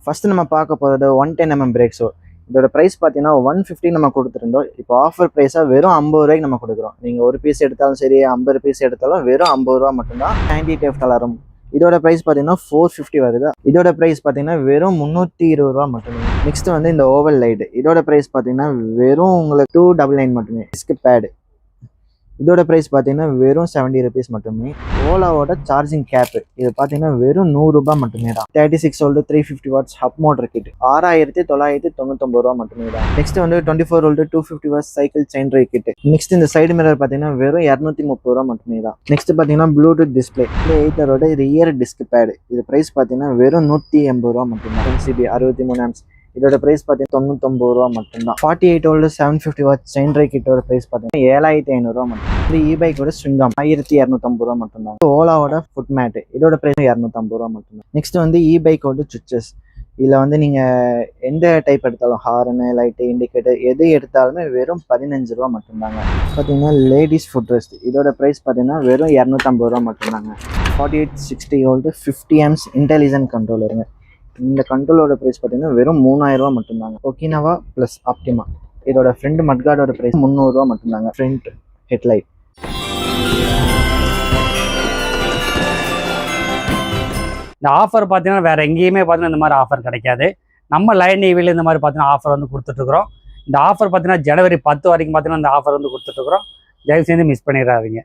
First நம்ம பார்க்க போகிறது 110mm பிரேக் ஷோ. இதோட ப்ரைஸ் பார்த்தீங்கன்னா 150 நம்ம கொடுத்துருந்தோம். இப்போ ஆஃபர் ப்ரைஸாக வெறும் 50 ரூபாய்க்கு நம்ம கொடுக்குறோம். நீங்கள் ஒரு பீஸ் எடுத்தாலும் சரி, 50 பீஸ் எடுத்தாலும் வெறும் 50 ரூபா மட்டும்தான். 90 டெஃப்ட் அலாரம். இதோட ப்ரைஸ் பார்த்தீங்கன்னா 450 வருது. இதோட ப்ரைஸ் பார்த்தீங்கன்னா வெறும் 320 ரூபா மட்டுமே. நெக்ஸ்ட் வந்து இந்த ஓவல் லைட். இதோட ப்ரைஸ் பார்த்தீங்கன்னா வெறும் உங்களுக்கு 299 மட்டுமே. Disk pad. இதோட ப்ரைஸ் பார்த்தீங்கன்னா வெறும் 70 ருபீஸ் மட்டுமே. ஓலாவோட சார்ஜிங் கேப்பு இது பார்த்தீங்கன்னா வெறும் 100 ரூபாய் மட்டுமே தான். 36 volt 350 watts hub motor kit 6999 ரூபா மட்டுமே தான். நெக்ஸ்ட் வந்து 24 volt 250 watts cycle chain drive kit. Next இந்த சைடு மிரர் பார்த்தீங்கன்னா வெறும் 230 ரூபா மட்டுமே தான். நெக்ஸ்ட் பார்த்தீங்கன்னா ப்ளூடூத் டிஸ்பிளே. இந்த 8 ரியர் டிஸ்க் பேடு இது ப்ரைஸ் பார்த்தீங்கன்னா வெறும் 180 ரூபா மட்டும்தான். MCB 63 arms. இதோட ப்ரைஸ் பார்த்தீங்கன்னா 99 ரூபா மட்டும்தான். 48 வோல்ட் 750 வாட்ஸ் செயின் ட்ரை கிட்டோட ப்ரைஸ் பார்த்தீங்கன்னா 7500 ரூபா மட்டும். இது இபைக்கோட ஸ்விங்கம் 1250 ரூபா மட்டும்தான். ஓலாவோட ஃபுட் மேட் இதோட ப்ரைஸ் 250 ரூபா மட்டும்தான். நெக்ஸ்ட் வந்து இபைக்கோட சுவிச்சஸ். இதில் வந்து நீங்கள் எந்த டைப் எடுத்தாலும் ஹார்னு லைட்டு இண்டிகேட்டர் எது எடுத்தாலுமே வெறும் 15 ரூபா மட்டும்தாங்க. பார்த்தீங்கன்னா லேடிஸ் ஃபுட் ரெஸ்ட் இதோட ப்ரைஸ் பார்த்தீங்கன்னா வெறும் 250 ரூபா மட்டும்தாங்க. 4860 வோல்ட் 50 ஆம்ஸ் இன்டெலிஜென்ட் கண்ட்ரோலருங்க. இந்த கண்ட்ரோலோட ப்ரைஸ் பார்த்தீங்கன்னா வெறும் 3000 ரூபா மட்டும்தாங்க. ஒகினவா ப்ளஸ் ஆப்டிமா இதோட ஃப்ரண்ட் மட்கார்டோட ப்ரைஸ் 300 ரூபா மட்டும்தாங்க. Front headlight. இந்த ஆஃபர் பார்த்தீங்கன்னா வேறு எங்கேயுமே பார்த்தீங்கன்னா இந்த மாதிரி ஆஃபர் கிடைக்காது. நம்ம லைன் டிவியில் இந்த மாதிரி பார்த்தீங்கன்னா ஆஃபர் வந்து கொடுத்துட்ருக்குறோம். இந்த ஆஃபர் பார்த்தீங்கன்னா ஜனவரி 10 வரைக்கும் பார்த்தீங்கன்னா இந்த ஆஃபர் வந்து கொடுத்துட்ருக்குறோம். தயவு செஞ்சு மிஸ் பண்ணிடாதீங்க.